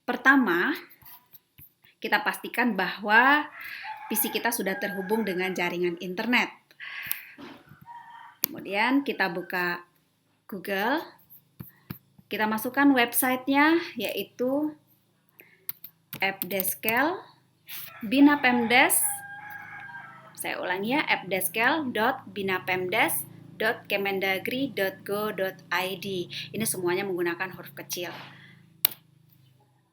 Pertama, kita pastikan bahwa PC kita sudah terhubung dengan jaringan internet. Kemudian kita buka Google, kita masukkan websitenya yaitu appdeskel binapemdes. Saya ulangi ya, appdeskel.binapemdes.kemendagri.go.id. Ini semuanya menggunakan huruf kecil.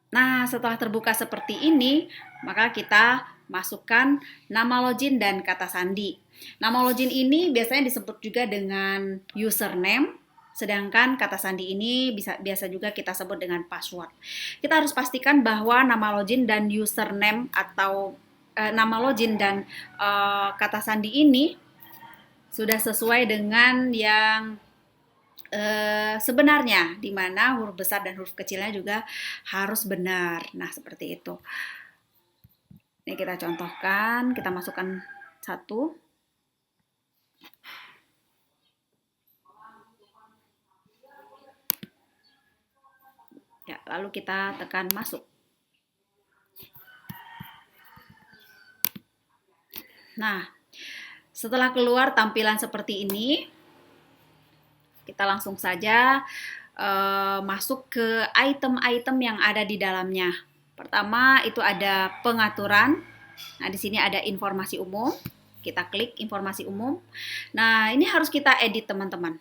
Nah, setelah terbuka seperti ini, maka kita masukkan nama login dan kata sandi. Nama login ini biasanya disebut juga dengan username, sedangkan kata sandi ini biasa juga kita sebut dengan password. Kita harus pastikan bahwa nama login dan username atau nama login dan kata sandi ini sudah sesuai dengan yang sebenarnya, di mana huruf besar dan huruf kecilnya juga harus benar. Nah, seperti itu. Ini kita contohkan, kita masukkan satu. Ya, lalu kita tekan masuk. Nah, setelah keluar tampilan seperti ini, kita langsung saja masuk ke item-item yang ada di dalamnya. Pertama itu ada pengaturan. Nah, di sini ada informasi umum. Kita klik informasi umum. Nah, ini harus kita edit, teman-teman.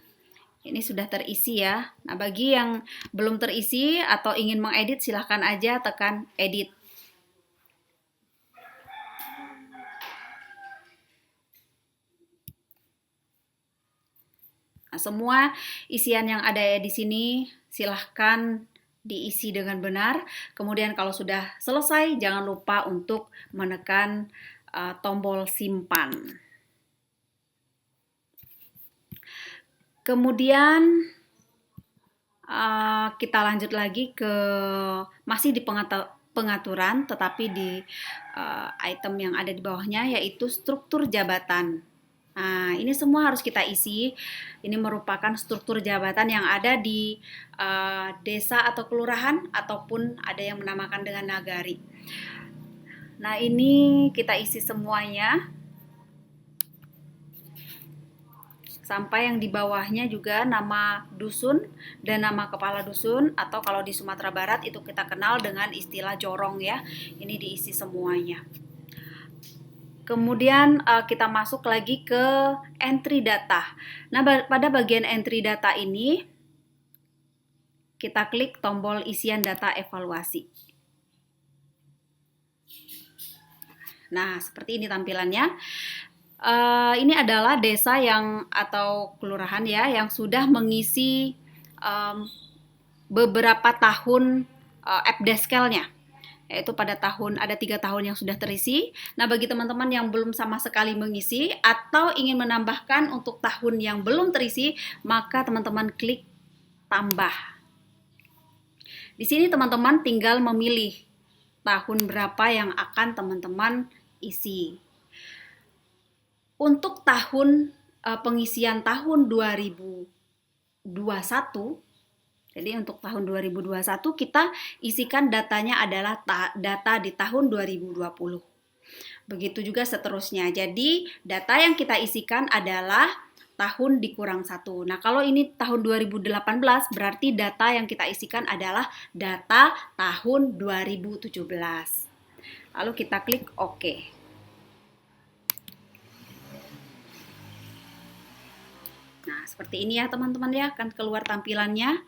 Ini sudah terisi ya. Nah, bagi yang belum terisi atau ingin mengedit, silahkan aja tekan edit. Nah, semua isian yang ada di sini silahkan diisi dengan benar. Kemudian kalau sudah selesai, jangan lupa untuk menekan tombol simpan. Kemudian kita lanjut lagi ke masih di pengaturan, tetapi di item yang ada di bawahnya yaitu struktur jabatan. Nah, ini semua harus kita isi. Ini merupakan struktur jabatan yang ada di desa atau kelurahan ataupun ada yang menamakan dengan nagari. Nah, ini kita isi semuanya. Sampai yang di bawahnya juga nama dusun dan nama kepala dusun, atau kalau di Sumatera Barat itu kita kenal dengan istilah jorong ya. Ini diisi semuanya. Kemudian kita masuk lagi ke entry data. Nah, pada bagian entry data ini kita klik tombol isian data evaluasi. Nah, seperti ini tampilannya. Ini adalah desa yang atau kelurahan ya yang sudah mengisi beberapa tahun appdeskelnya, yaitu pada ada 3 tahun yang sudah terisi. Nah, bagi teman-teman yang belum sama sekali mengisi atau ingin menambahkan untuk tahun yang belum terisi, maka teman-teman klik tambah. Di sini teman-teman tinggal memilih tahun berapa yang akan teman-teman isi. Untuk tahun pengisian tahun 2021, jadi untuk tahun 2021 kita isikan datanya adalah data di tahun 2020. Begitu juga seterusnya. Jadi data yang kita isikan adalah tahun dikurang 1. Nah, kalau ini tahun 2018 berarti data yang kita isikan adalah data tahun 2017. Lalu kita klik OK. Nah, seperti ini ya teman-teman ya, akan keluar tampilannya.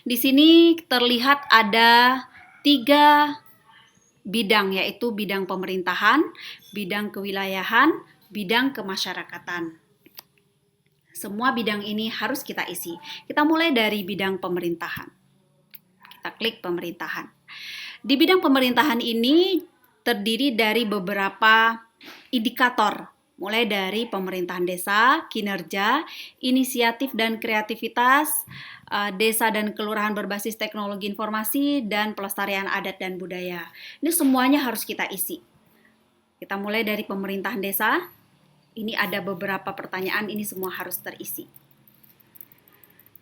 Di sini terlihat ada 3 bidang, yaitu bidang pemerintahan, bidang kewilayahan, bidang kemasyarakatan. Semua bidang ini harus kita isi. Kita mulai dari bidang pemerintahan. Kita klik pemerintahan. Di bidang pemerintahan ini terdiri dari beberapa indikator, mulai dari pemerintahan desa, kinerja, inisiatif dan kreativitas, desa dan kelurahan berbasis teknologi informasi, dan pelestarian adat dan budaya. Ini semuanya harus kita isi. Kita mulai dari pemerintahan desa. Ini ada beberapa pertanyaan, ini semua harus terisi.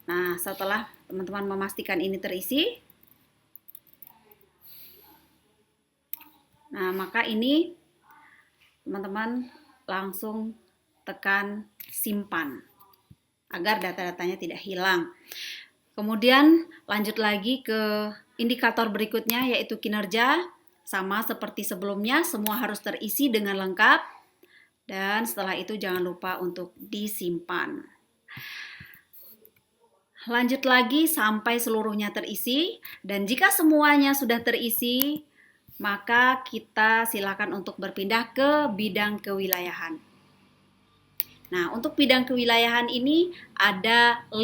Nah, setelah teman-teman memastikan ini terisi, Nah, maka ini teman-teman langsung tekan simpan agar data-datanya tidak hilang. Kemudian lanjut lagi ke indikator berikutnya yaitu kinerja. Sama seperti sebelumnya, semua harus terisi dengan lengkap. Dan setelah itu jangan lupa untuk disimpan. Lanjut lagi sampai seluruhnya terisi. Dan jika semuanya sudah terisi, maka kita silakan untuk berpindah ke bidang kewilayahan. Nah, untuk bidang kewilayahan ini ada 5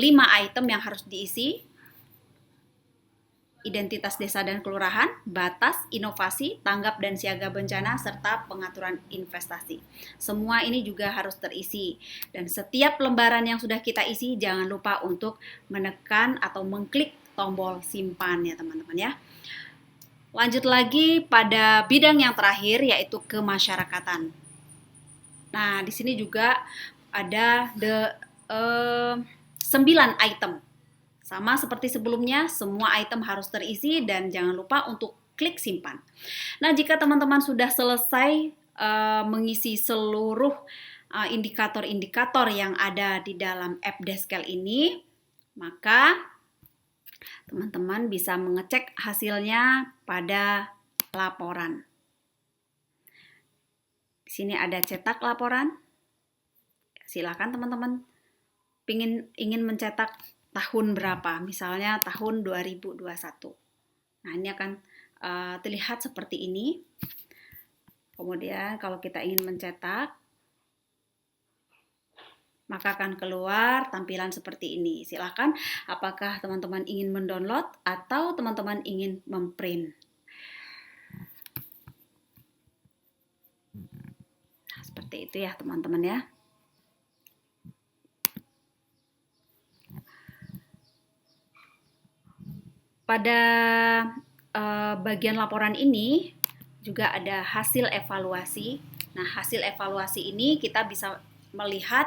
item yang harus diisi. Identitas desa dan kelurahan, batas, inovasi, tanggap dan siaga bencana, serta pengaturan investasi. Semua ini juga harus terisi. Dan setiap lembaran yang sudah kita isi, jangan lupa untuk menekan atau mengklik tombol simpan ya teman-teman ya. Lanjut lagi pada bidang yang terakhir yaitu kemasyarakatan. Nah, di sini juga ada 9 item. Sama seperti sebelumnya, semua item harus terisi dan jangan lupa untuk klik simpan. Nah, jika teman-teman sudah selesai mengisi seluruh indikator-indikator yang ada di dalam app Deskel ini, maka teman-teman bisa mengecek hasilnya pada laporan. Di sini ada cetak laporan. Silakan teman-teman ingin mencetak tahun berapa, misalnya tahun 2021. Nah, ini akan terlihat seperti ini. Kemudian kalau kita ingin mencetak, maka akan keluar tampilan seperti ini. Silakan apakah teman-teman ingin mendownload atau teman-teman ingin memprint. Nah, seperti itu ya teman-teman ya. Pada bagian laporan ini juga ada hasil evaluasi. Nah, hasil evaluasi ini kita bisa melihat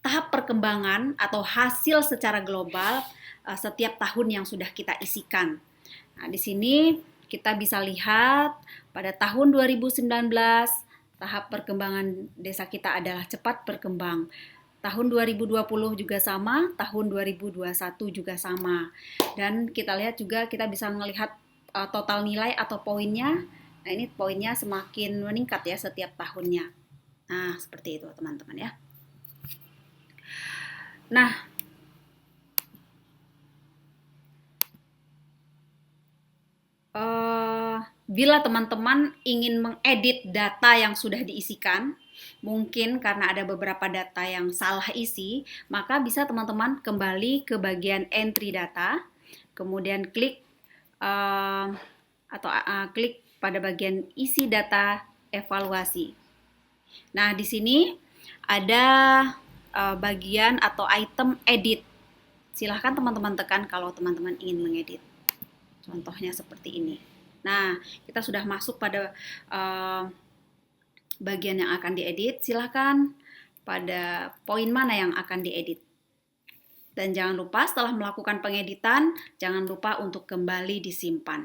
tahap perkembangan atau hasil secara global setiap tahun yang sudah kita isikan. Nah, di sini kita bisa lihat pada tahun 2019 tahap perkembangan desa kita adalah cepat berkembang. Tahun 2020 juga sama, tahun 2021 juga sama. Dan kita lihat juga kita bisa melihat total nilai atau poinnya. Nah, ini poinnya semakin meningkat ya setiap tahunnya. Nah, seperti itu teman-teman ya. Nah, bila teman-teman ingin mengedit data yang sudah diisikan, mungkin karena ada beberapa data yang salah isi, maka bisa teman-teman kembali ke bagian entry data, kemudian klik klik pada bagian isi data evaluasi. Nah, di sini ada bagian atau item edit. Silahkan teman-teman tekan kalau teman-teman ingin mengedit. Contohnya seperti ini. Nah, kita sudah masuk pada bagian yang akan diedit. Silahkan pada poin mana yang akan diedit. Dan jangan lupa setelah melakukan pengeditan, jangan lupa untuk kembali disimpan.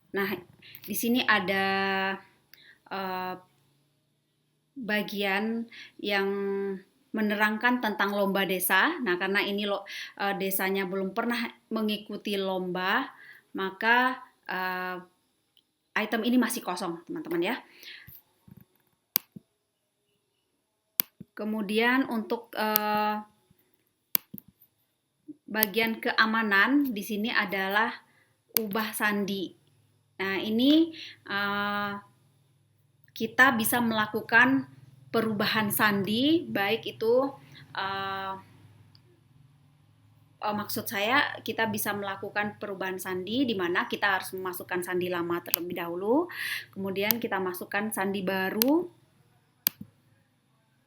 Nah, di sini ada bagian yang menerangkan tentang lomba desa. Nah, karena ini desanya belum pernah mengikuti lomba, maka item ini masih kosong, teman-teman ya. Kemudian untuk bagian keamanan di sini adalah ubah sandi. Nah, ini kita bisa melakukan perubahan sandi, baik itu maksud saya kita bisa melakukan perubahan sandi di mana kita harus memasukkan sandi lama terlebih dahulu, kemudian kita masukkan sandi baru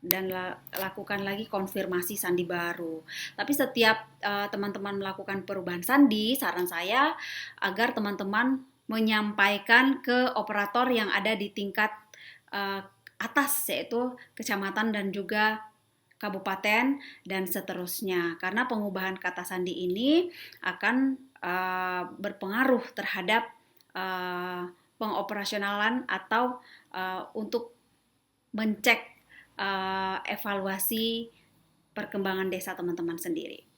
dan lakukan lagi konfirmasi sandi baru. Tapi setiap teman-teman melakukan perubahan sandi, saran saya agar teman-teman menyampaikan ke operator yang ada di tingkat atas, yaitu kecamatan dan juga kabupaten dan seterusnya. Karena pengubahan kata sandi ini akan berpengaruh terhadap pengoperasionalan atau untuk mencek evaluasi perkembangan desa teman-teman sendiri.